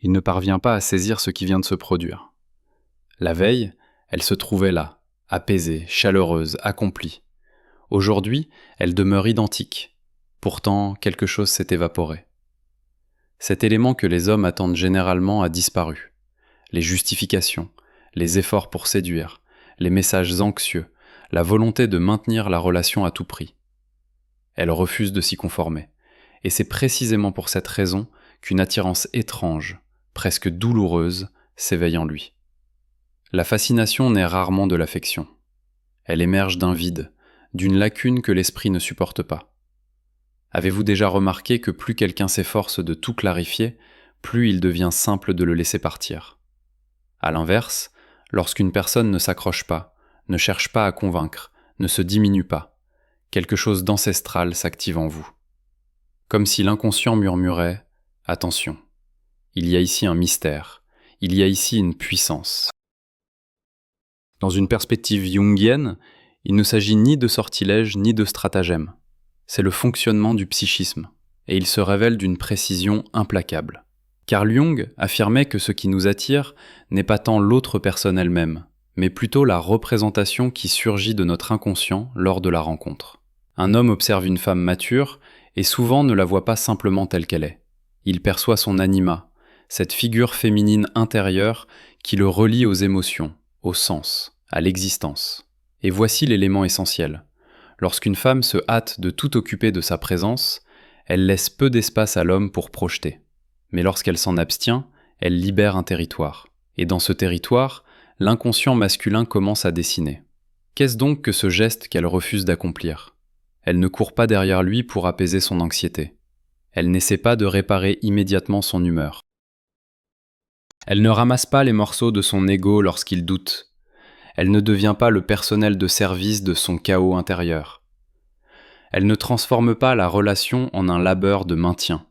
Il ne parvient pas à saisir ce qui vient de se produire. La veille, elle se trouvait là, apaisée, chaleureuse, accomplie. Aujourd'hui, elle demeure identique. Pourtant, quelque chose s'est évaporé. Cet élément que les hommes attendent généralement a disparu. Les justifications, les efforts pour séduire, les messages anxieux, la volonté de maintenir la relation à tout prix. Elle refuse de s'y conformer. Et c'est précisément pour cette raison qu'une attirance étrange, presque douloureuse, s'éveille en lui. La fascination naît rarement de l'affection. Elle émerge d'un vide, d'une lacune que l'esprit ne supporte pas. Avez-vous déjà remarqué que plus quelqu'un s'efforce de tout clarifier, plus il devient simple de le laisser partir? À l'inverse, lorsqu'une personne ne s'accroche pas, ne cherche pas à convaincre, ne se diminue pas, quelque chose d'ancestral s'active en vous. Comme si l'inconscient murmurait « Attention, il y a ici un mystère, il y a ici une puissance ». Dans une perspective jungienne, il ne s'agit ni de sortilège ni de stratagème. C'est le fonctionnement du psychisme, et il se révèle d'une précision implacable. Carl Jung affirmait que ce qui nous attire n'est pas tant l'autre personne elle-même, mais plutôt la représentation qui surgit de notre inconscient lors de la rencontre. Un homme observe une femme mature et souvent ne la voit pas simplement telle qu'elle est. Il perçoit son anima, cette figure féminine intérieure qui le relie aux émotions, au sens, à l'existence. Et voici l'élément essentiel. Lorsqu'une femme se hâte de tout occuper de sa présence, elle laisse peu d'espace à l'homme pour projeter. Mais lorsqu'elle s'en abstient, elle libère un territoire. Et dans ce territoire, l'inconscient masculin commence à dessiner. Qu'est-ce donc que ce geste qu'elle refuse d'accomplir ? Elle ne court pas derrière lui pour apaiser son anxiété. Elle n'essaie pas de réparer immédiatement son humeur. Elle ne ramasse pas les morceaux de son ego lorsqu'il doute. Elle ne devient pas le personnel de service de son chaos intérieur. Elle ne transforme pas la relation en un labeur de maintien.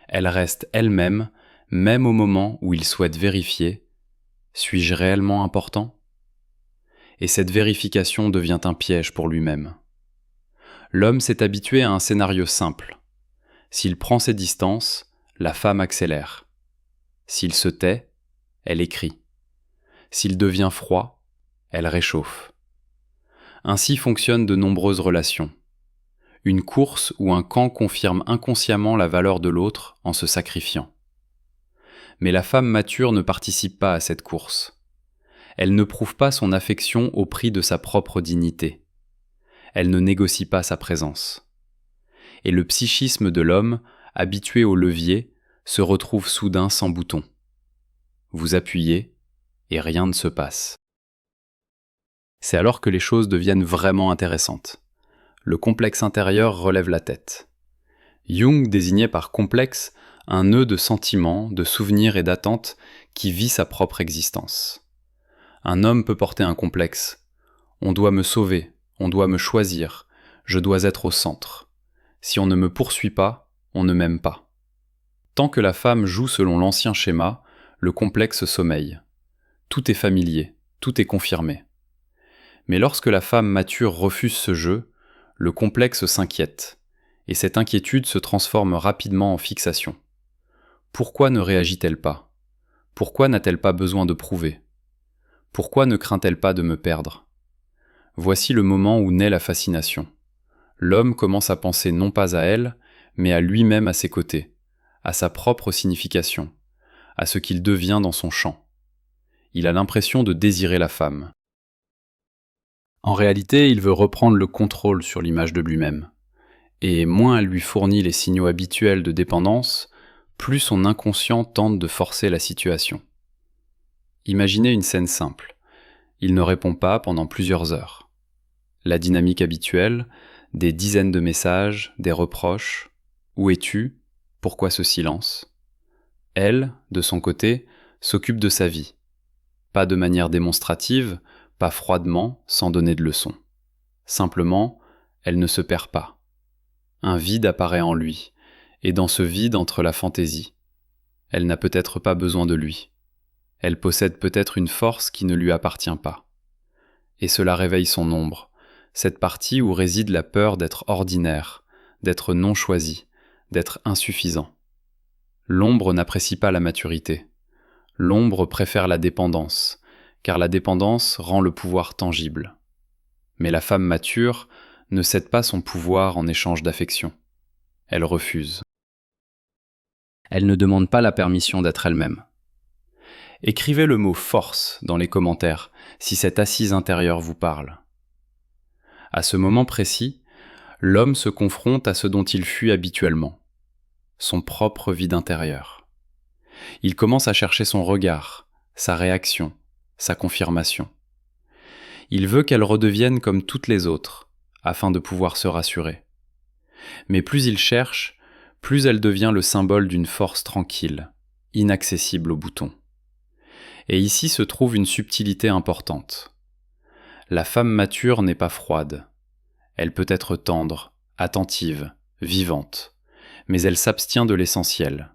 Elle reste elle-même, même au moment où il souhaite vérifier « Suis-je réellement important ?» Et cette vérification devient un piège pour lui-même. L'homme s'est habitué à un scénario simple. S'il prend ses distances, la femme accélère. S'il se tait, elle écrit. S'il devient froid, elle réchauffe. Ainsi fonctionnent de nombreuses relations. Une course où un camp confirme inconsciemment la valeur de l'autre en se sacrifiant. Mais la femme mature ne participe pas à cette course. Elle ne prouve pas son affection au prix de sa propre dignité. Elle ne négocie pas sa présence. Et le psychisme de l'homme, habitué au levier, se retrouve soudain sans bouton. Vous appuyez, et rien ne se passe. C'est alors que les choses deviennent vraiment intéressantes. Le complexe intérieur relève la tête. Jung désignait par complexe un nœud de sentiments, de souvenirs et d'attentes qui vit sa propre existence. Un homme peut porter un complexe. On doit me sauver, on doit me choisir, je dois être au centre. Si on ne me poursuit pas, on ne m'aime pas. Tant que la femme joue selon l'ancien schéma, le complexe sommeille. Tout est familier, tout est confirmé. Mais lorsque la femme mature refuse ce jeu, le complexe s'inquiète, et cette inquiétude se transforme rapidement en fixation. Pourquoi ne réagit-elle pas ? Pourquoi n'a-t-elle pas besoin de prouver ? Pourquoi ne craint-elle pas de me perdre ? Voici le moment où naît la fascination. L'homme commence à penser non pas à elle, mais à lui-même à ses côtés, à sa propre signification, à ce qu'il devient dans son champ. Il a l'impression de désirer la femme. En réalité, il veut reprendre le contrôle sur l'image de lui-même. Et moins elle lui fournit les signaux habituels de dépendance, plus son inconscient tente de forcer la situation. Imaginez une scène simple. Il ne répond pas pendant plusieurs heures. La dynamique habituelle, des dizaines de messages, des reproches. Où es-tu ? Pourquoi ce silence ? Elle, de son côté, s'occupe de sa vie. Pas de manière démonstrative, pas froidement, sans donner de leçons. Simplement, elle ne se perd pas. Un vide apparaît en lui, et dans ce vide entre la fantaisie. Elle n'a peut-être pas besoin de lui. Elle possède peut-être une force qui ne lui appartient pas. Et cela réveille son ombre, cette partie où réside la peur d'être ordinaire, d'être non choisi, d'être insuffisant. L'ombre n'apprécie pas la maturité. L'ombre préfère la dépendance, car la dépendance rend le pouvoir tangible. Mais la femme mature ne cède pas son pouvoir en échange d'affection. Elle refuse. Elle ne demande pas la permission d'être elle-même. Écrivez le mot « force » dans les commentaires si cette assise intérieure vous parle. À ce moment précis, l'homme se confronte à ce dont il fuit habituellement, son propre vide intérieur. Il commence à chercher son regard, sa réaction, sa confirmation. Il veut qu'elle redevienne comme toutes les autres, afin de pouvoir se rassurer. Mais plus il cherche, plus elle devient le symbole d'une force tranquille, inaccessible au bouton. Et ici se trouve une subtilité importante. La femme mature n'est pas froide. Elle peut être tendre, attentive, vivante, mais elle s'abstient de l'essentiel.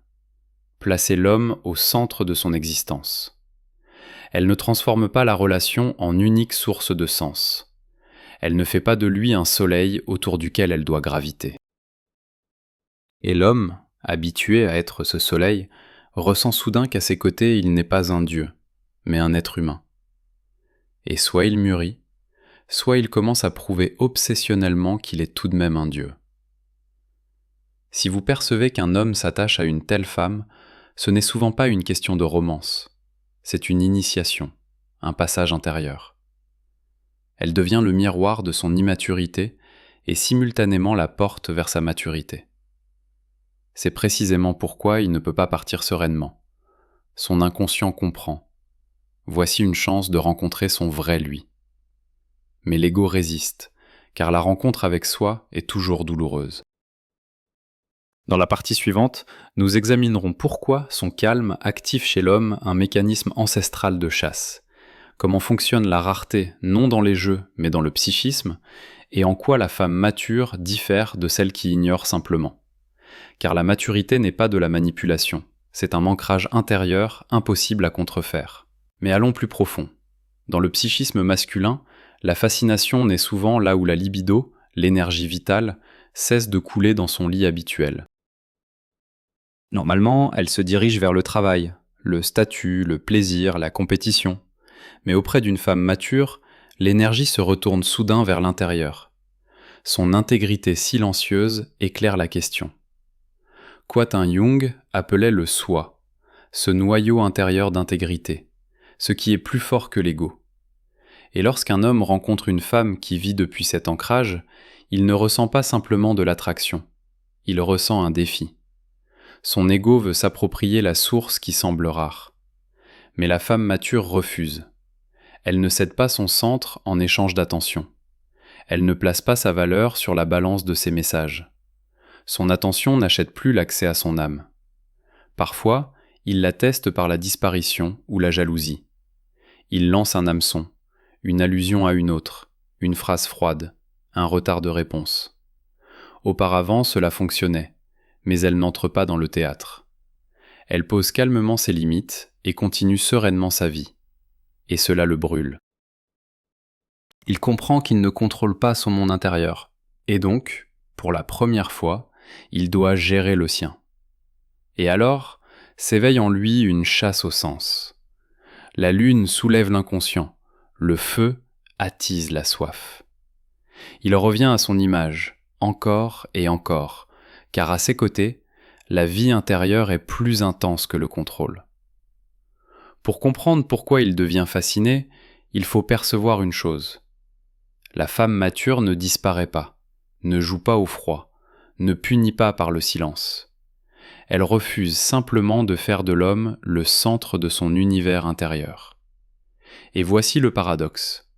Placer l'homme au centre de son existence. Elle ne transforme pas la relation en unique source de sens. Elle ne fait pas de lui un soleil autour duquel elle doit graviter. Et l'homme, habitué à être ce soleil, ressent soudain qu'à ses côtés il n'est pas un dieu, mais un être humain. Et soit il mûrit, soit il commence à prouver obsessionnellement qu'il est tout de même un dieu. Si vous percevez qu'un homme s'attache à une telle femme, ce n'est souvent pas une question de romance, c'est une initiation, un passage intérieur. Elle devient le miroir de son immaturité et simultanément la porte vers sa maturité. C'est précisément pourquoi il ne peut pas partir sereinement. Son inconscient comprend. Voici une chance de rencontrer son vrai lui. Mais l'ego résiste, car la rencontre avec soi est toujours douloureuse. Dans la partie suivante, nous examinerons pourquoi son calme active chez l'homme un mécanisme ancestral de chasse, comment fonctionne la rareté non dans les jeux mais dans le psychisme, et en quoi la femme mature diffère de celle qui ignore simplement. Car la maturité n'est pas de la manipulation, c'est un ancrage intérieur impossible à contrefaire. Mais allons plus profond. Dans le psychisme masculin, la fascination naît souvent là où la libido, l'énergie vitale, cesse de couler dans son lit habituel. Normalement, elle se dirige vers le travail, le statut, le plaisir, la compétition. Mais auprès d'une femme mature, l'énergie se retourne soudain vers l'intérieur. Son intégrité silencieuse éclaire la question. Kwantung Jung appelait le soi, ce noyau intérieur d'intégrité, ce qui est plus fort que l'ego. Et lorsqu'un homme rencontre une femme qui vit depuis cet ancrage, il ne ressent pas simplement de l'attraction, il ressent un défi. Son ego veut s'approprier la source qui semble rare. Mais la femme mature refuse. Elle ne cède pas son centre en échange d'attention. Elle ne place pas sa valeur sur la balance de ses messages. Son attention n'achète plus l'accès à son âme. Parfois, il la teste par la disparition ou la jalousie. Il lance un hameçon, une allusion à une autre, une phrase froide, un retard de réponse. Auparavant, cela fonctionnait, mais elle n'entre pas dans le théâtre. Elle pose calmement ses limites et continue sereinement sa vie. Et cela le brûle. Il comprend qu'il ne contrôle pas son monde intérieur, et donc, pour la première fois, il doit gérer le sien. Et alors, s'éveille en lui une chasse au sens. La lune soulève l'inconscient, le feu attise la soif. Il revient à son image, encore et encore, car à ses côtés, la vie intérieure est plus intense que le contrôle. Pour comprendre pourquoi il devient fasciné, il faut percevoir une chose. La femme mature ne disparaît pas, ne joue pas au froid, ne punit pas par le silence. Elle refuse simplement de faire de l'homme le centre de son univers intérieur. Et voici le paradoxe.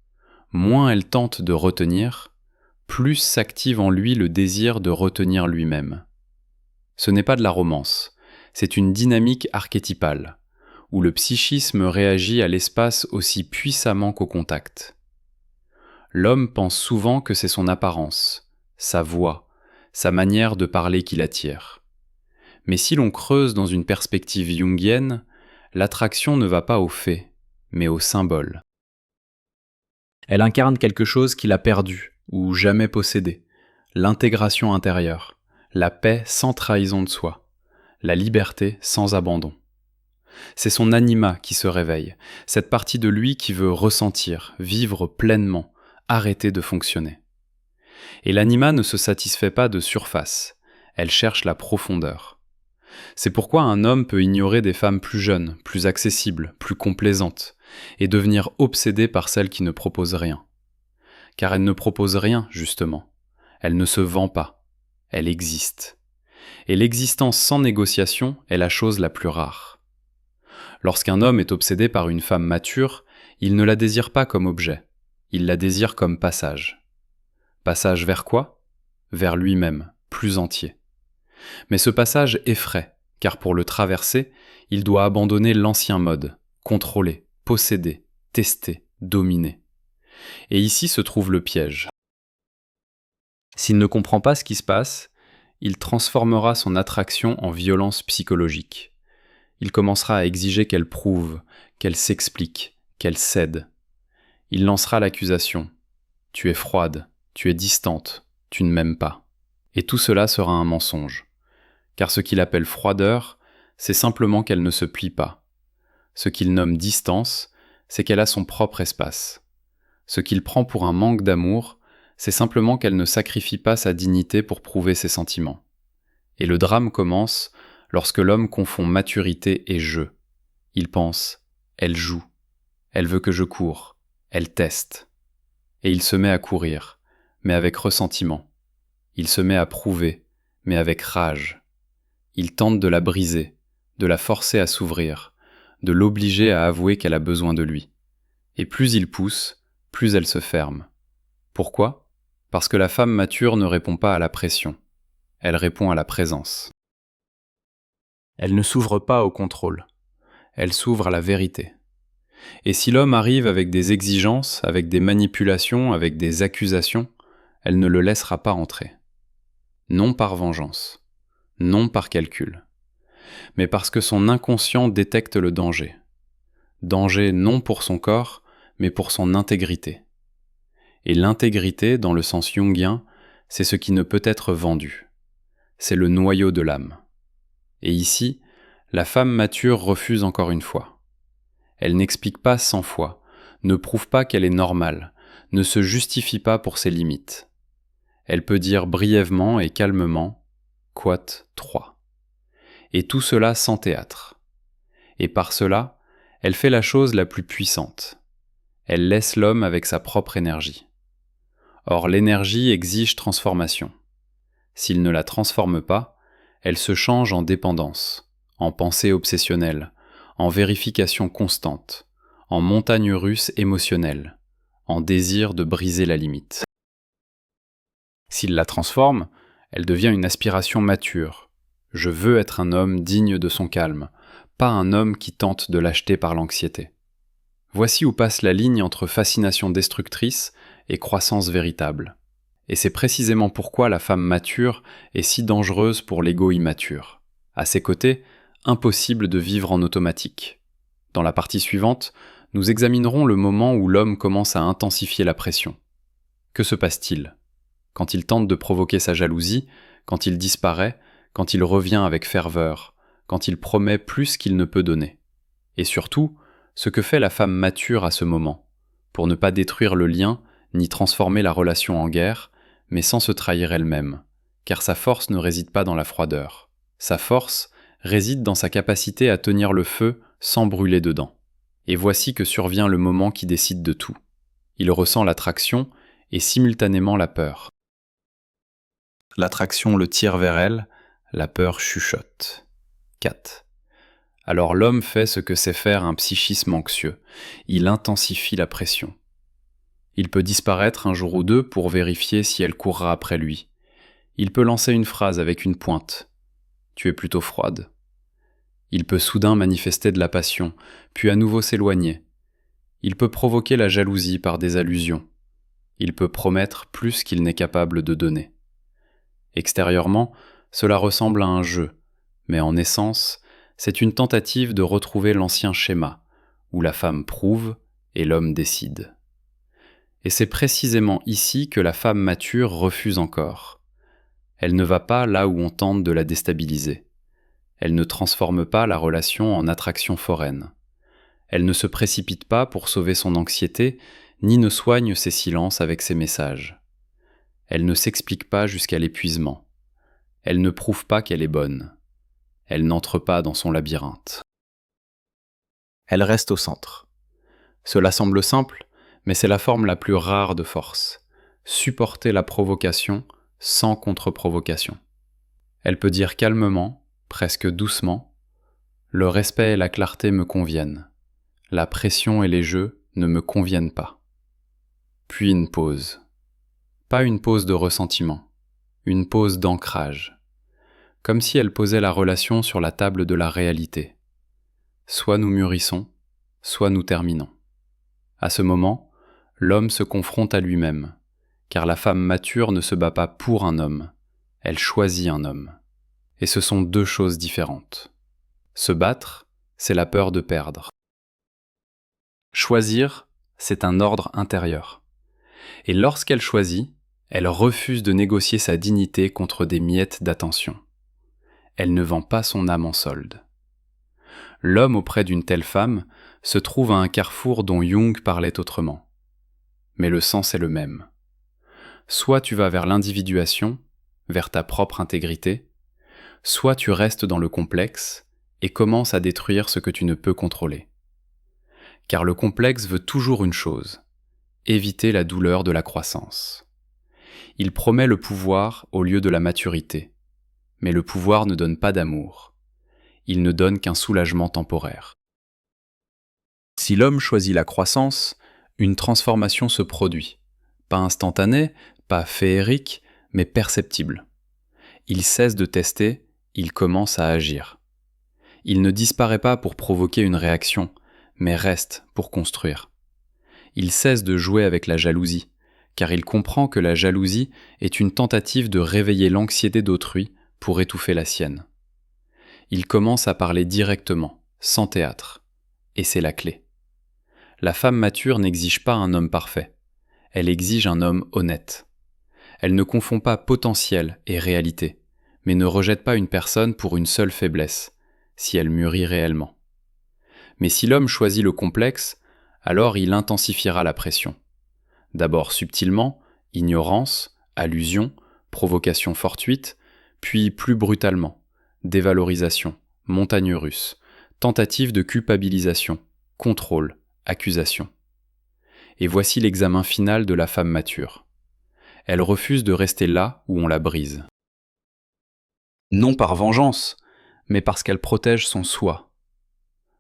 Moins elle tente de retenir, plus s'active en lui le désir de retenir lui-même. Ce n'est pas de la romance, c'est une dynamique archétypale, où le psychisme réagit à l'espace aussi puissamment qu'au contact. L'homme pense souvent que c'est son apparence, sa voix, sa manière de parler qui l'attire. Mais si l'on creuse dans une perspective jungienne, l'attraction ne va pas au fait, mais au symbole. Elle incarne quelque chose qu'il a perdu ou jamais possédé, l'intégration intérieure, la paix sans trahison de soi, la liberté sans abandon. C'est son anima qui se réveille, cette partie de lui qui veut ressentir, vivre pleinement, arrêter de fonctionner. Et l'anima ne se satisfait pas de surface, elle cherche la profondeur. C'est pourquoi un homme peut ignorer des femmes plus jeunes, plus accessibles, plus complaisantes, et devenir obsédé par celles qui ne proposent rien. Car elles ne proposent rien, justement. Elle ne se vend pas, elle existe. Et l'existence sans négociation est la chose la plus rare. Lorsqu'un homme est obsédé par une femme mature, il ne la désire pas comme objet, il la désire comme passage. Passage vers quoi ? Vers lui-même, plus entier. Mais ce passage effraie, car pour le traverser, il doit abandonner l'ancien mode, contrôler, posséder, tester, dominer. Et ici se trouve le piège. S'il ne comprend pas ce qui se passe, il transformera son attraction en violence psychologique. Il commencera à exiger qu'elle prouve, qu'elle s'explique, qu'elle cède. Il lancera l'accusation. Tu es froide, tu es distante, tu ne m'aimes pas. Et tout cela sera un mensonge. Car ce qu'il appelle froideur, c'est simplement qu'elle ne se plie pas. Ce qu'il nomme distance, c'est qu'elle a son propre espace. Ce qu'il prend pour un manque d'amour, c'est simplement qu'elle ne sacrifie pas sa dignité pour prouver ses sentiments. Et le drame commence lorsque l'homme confond maturité et jeu. Il pense « elle joue, elle veut que je cours, elle teste ». Et il se met à courir, mais avec ressentiment. Il se met à prouver, mais avec rage. Il tente de la briser, de la forcer à s'ouvrir, de l'obliger à avouer qu'elle a besoin de lui. Et plus il pousse, plus elle se ferme. Pourquoi ? Parce que la femme mature ne répond pas à la pression. Elle répond à la présence. Elle ne s'ouvre pas au contrôle. Elle s'ouvre à la vérité. Et si l'homme arrive avec des exigences, avec des manipulations, avec des accusations, elle ne le laissera pas entrer. Non par vengeance, non par calcul, mais parce que son inconscient détecte le danger. Danger non pour son corps, mais pour son intégrité. Et l'intégrité, dans le sens jungien, c'est ce qui ne peut être vendu. C'est le noyau de l'âme. Et ici, la femme mature refuse encore une fois. Elle n'explique pas 100 fois, ne prouve pas qu'elle est normale, ne se justifie pas pour ses limites. Elle peut dire brièvement et calmement « Quat 3 ». Et tout cela sans théâtre. Et par cela, elle fait la chose la plus puissante. Elle laisse l'homme avec sa propre énergie. Or, l'énergie exige transformation. S'il ne la transforme pas, elle se change en dépendance, en pensée obsessionnelle, en vérification constante, en montagne russe émotionnelle, en désir de briser la limite. S'il la transforme, elle devient une aspiration mature. Je veux être un homme digne de son calme, pas un homme qui tente de l'acheter par l'anxiété. Voici où passe la ligne entre fascination destructrice et croissance véritable. Et c'est précisément pourquoi la femme mature est si dangereuse pour l'ego immature. À ses côtés, impossible de vivre en automatique. Dans la partie suivante, nous examinerons le moment où l'homme commence à intensifier la pression. Que se passe-t-il ? Quand il tente de provoquer sa jalousie, quand il disparaît, quand il revient avec ferveur, quand il promet plus qu'il ne peut donner. Et surtout, ce que fait la femme mature à ce moment, pour ne pas détruire le lien, ni transformer la relation en guerre, mais sans se trahir elle-même, car sa force ne réside pas dans la froideur. Sa force réside dans sa capacité à tenir le feu sans brûler dedans. Et voici que survient le moment qui décide de tout. Il ressent l'attraction et simultanément la peur. L'attraction le tire vers elle, la peur chuchote. 4. Alors l'homme fait ce que sait faire un psychisme anxieux. Il intensifie la pression. Il peut disparaître un jour ou deux pour vérifier si elle courra après lui. Il peut lancer une phrase avec une pointe. « Tu es plutôt froide ». Il peut soudain manifester de la passion, puis à nouveau s'éloigner. Il peut provoquer la jalousie par des allusions. Il peut promettre plus qu'il n'est capable de donner. Extérieurement, cela ressemble à un jeu, mais en essence, c'est une tentative de retrouver l'ancien schéma, où la femme prouve et l'homme décide. Et c'est précisément ici que la femme mature refuse encore. Elle ne va pas là où on tente de la déstabiliser. Elle ne transforme pas la relation en attraction foraine. Elle ne se précipite pas pour sauver son anxiété, ni ne soigne ses silences avec ses messages. Elle ne s'explique pas jusqu'à l'épuisement. Elle ne prouve pas qu'elle est bonne. Elle n'entre pas dans son labyrinthe. Elle reste au centre. Cela semble simple, mais c'est la forme la plus rare de force. Supporter la provocation sans contre-provocation. Elle peut dire calmement, presque doucement, « Le respect et la clarté me conviennent. La pression et les jeux ne me conviennent pas. » Puis une pause. Pas une pause de ressentiment, une pause d'ancrage. Comme si elle posait la relation sur la table de la réalité. Soit nous mûrissons, soit nous terminons. À ce moment, l'homme se confronte à lui-même, car la femme mature ne se bat pas pour un homme, elle choisit un homme. Et ce sont deux choses différentes. Se battre, c'est la peur de perdre. Choisir, c'est un ordre intérieur. Et lorsqu'elle choisit, elle refuse de négocier sa dignité contre des miettes d'attention. Elle ne vend pas son âme en solde. L'homme auprès d'une telle femme se trouve à un carrefour dont Jung parlait autrement. Mais le sens est le même. Soit tu vas vers l'individuation, vers ta propre intégrité, soit tu restes dans le complexe et commences à détruire ce que tu ne peux contrôler. Car le complexe veut toujours une chose, éviter la douleur de la croissance. Il promet le pouvoir au lieu de la maturité. Mais le pouvoir ne donne pas d'amour. Il ne donne qu'un soulagement temporaire. Si l'homme choisit la croissance, une transformation se produit. Pas instantanée, pas féerique, mais perceptible. Il cesse de tester, il commence à agir. Il ne disparaît pas pour provoquer une réaction, mais reste pour construire. Il cesse de jouer avec la jalousie, car il comprend que la jalousie est une tentative de réveiller l'anxiété d'autrui pour étouffer la sienne. Il commence à parler directement, sans théâtre. Et c'est la clé. La femme mature n'exige pas un homme parfait. Elle exige un homme honnête. Elle ne confond pas potentiel et réalité, mais ne rejette pas une personne pour une seule faiblesse, si elle mûrit réellement. Mais si l'homme choisit le complexe, alors il intensifiera la pression. D'abord subtilement, ignorance, allusion, provocation fortuite, puis plus brutalement, dévalorisation, montagne russe, tentative de culpabilisation, contrôle, accusation. Et voici l'examen final de la femme mature. Elle refuse de rester là où on la brise. Non par vengeance, mais parce qu'elle protège son soi.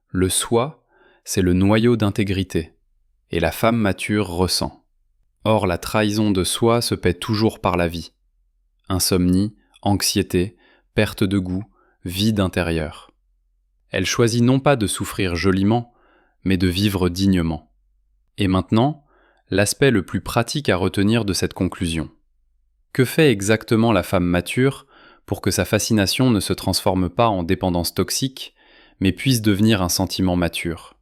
Le soi, c'est le noyau d'intégrité, et la femme mature ressent. Or la trahison de soi se paie toujours par la vie. Insomnie, anxiété, perte de goût, vide intérieur. Elle choisit non pas de souffrir joliment, mais de vivre dignement. Et maintenant, l'aspect le plus pratique à retenir de cette conclusion. Que fait exactement la femme mature pour que sa fascination ne se transforme pas en dépendance toxique, mais puisse devenir un sentiment mature?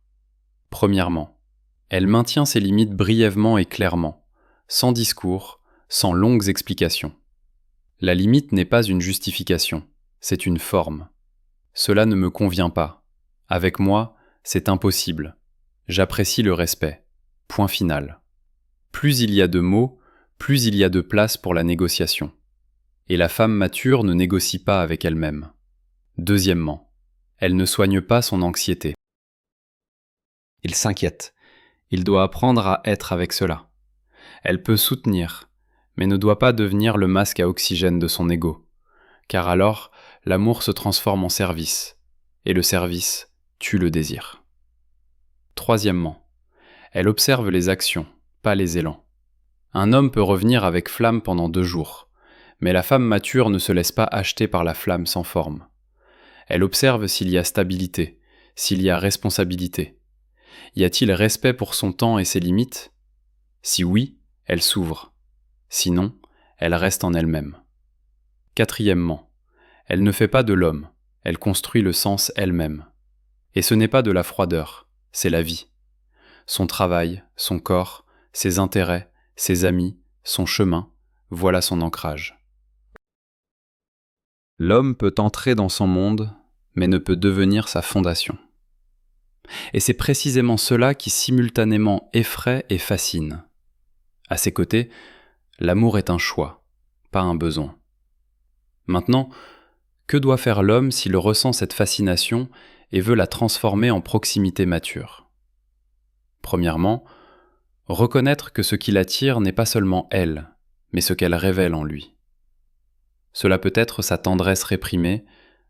Premièrement, elle maintient ses limites brièvement et clairement, sans discours, sans longues explications. La limite n'est pas une justification, c'est une forme. Cela ne me convient pas. Avec moi, c'est impossible. J'apprécie le respect. Point final. Plus il y a de mots, plus il y a de place pour la négociation. Et la femme mature ne négocie pas avec elle-même. Deuxièmement, elle ne soigne pas son anxiété. Il s'inquiète. Il doit apprendre à être avec cela. Elle peut soutenir, mais ne doit pas devenir le masque à oxygène de son ego. Car alors, l'amour se transforme en service, et le service tue le désir. Troisièmement, elle observe les actions, pas les élans. Un homme peut revenir avec flamme pendant 2 jours, mais la femme mature ne se laisse pas acheter par la flamme sans forme. Elle observe s'il y a stabilité, s'il y a responsabilité. Y a-t-il respect pour son temps et ses limites? Si oui, elle s'ouvre. Sinon, elle reste en elle-même. Quatrièmement, elle ne fait pas de l'homme, elle construit le sens elle-même. Et ce n'est pas de la froideur, c'est la vie. Son travail, son corps, ses intérêts, ses amis, son chemin, voilà son ancrage. L'homme peut entrer dans son monde, mais ne peut devenir sa fondation. Et c'est précisément cela qui simultanément effraie et fascine. À ses côtés, l'amour est un choix, pas un besoin. Maintenant, que doit faire l'homme s'il ressent cette fascination et veut la transformer en proximité mature ? Premièrement, reconnaître que ce qui l'attire n'est pas seulement elle, mais ce qu'elle révèle en lui. Cela peut être sa tendresse réprimée,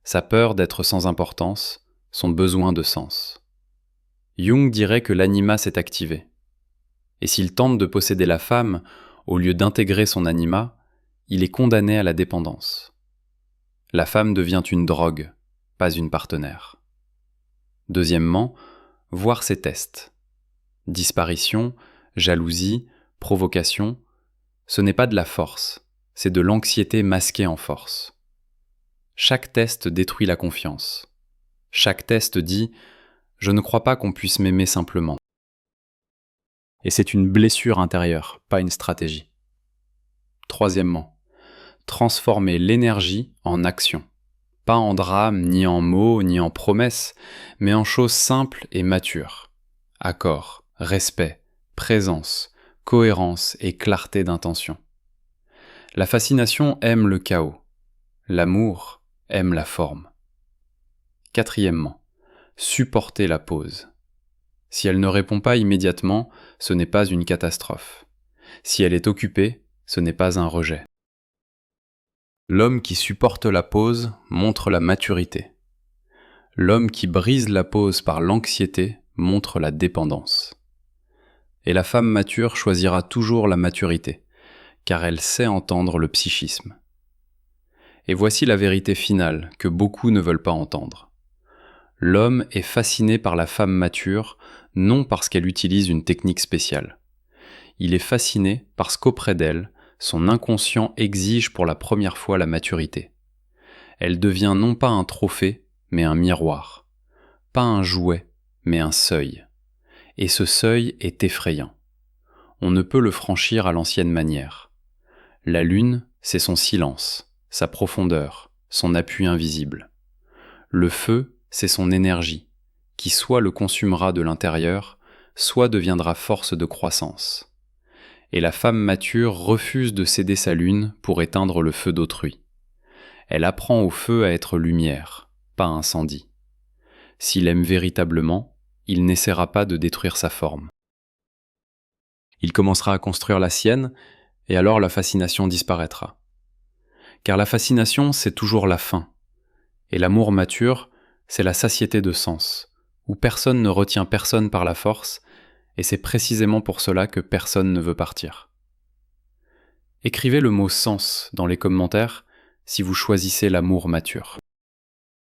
sa peur d'être sans importance, son besoin de sens. Jung dirait que l'anima s'est activé. Et s'il tente de posséder la femme, au lieu d'intégrer son anima, il est condamné à la dépendance. La femme devient une drogue, pas une partenaire. Deuxièmement, voir ses tests. Disparition, jalousie, provocation, ce n'est pas de la force, c'est de l'anxiété masquée en force. Chaque test détruit la confiance. Chaque test dit « Je ne crois pas qu'on puisse m'aimer simplement ». Et c'est une blessure intérieure, pas une stratégie. Troisièmement, transformer l'énergie en action. Pas en drame, ni en mots, ni en promesses, mais en choses simples et matures. Accord, respect, présence, cohérence et clarté d'intention. La fascination aime le chaos. L'amour aime la forme. Quatrièmement, supporter la pause. Si elle ne répond pas immédiatement, ce n'est pas une catastrophe. Si elle est occupée, ce n'est pas un rejet. L'homme qui supporte la pause montre la maturité. L'homme qui brise la pause par l'anxiété montre la dépendance. Et la femme mature choisira toujours la maturité, car elle sait entendre le psychisme. Et voici la vérité finale que beaucoup ne veulent pas entendre. L'homme est fasciné par la femme mature, non parce qu'elle utilise une technique spéciale. Il est fasciné parce qu'auprès d'elle, son inconscient exige pour la première fois la maturité. Elle devient non pas un trophée, mais un miroir. Pas un jouet, mais un seuil. Et ce seuil est effrayant. On ne peut le franchir à l'ancienne manière. La lune, c'est son silence, sa profondeur, son appui invisible. Le feu, c'est son énergie, qui soit le consumera de l'intérieur, soit deviendra force de croissance. Et la femme mature refuse de céder sa lune pour éteindre le feu d'autrui. Elle apprend au feu à être lumière, pas incendie. S'il aime véritablement, il n'essaiera pas de détruire sa forme. Il commencera à construire la sienne, et alors la fascination disparaîtra. Car la fascination, c'est toujours la fin. Et l'amour mature, c'est la satiété de sens, où personne ne retient personne par la force, et c'est précisément pour cela que personne ne veut partir. Écrivez le mot « sens » dans les commentaires si vous choisissez l'amour mature.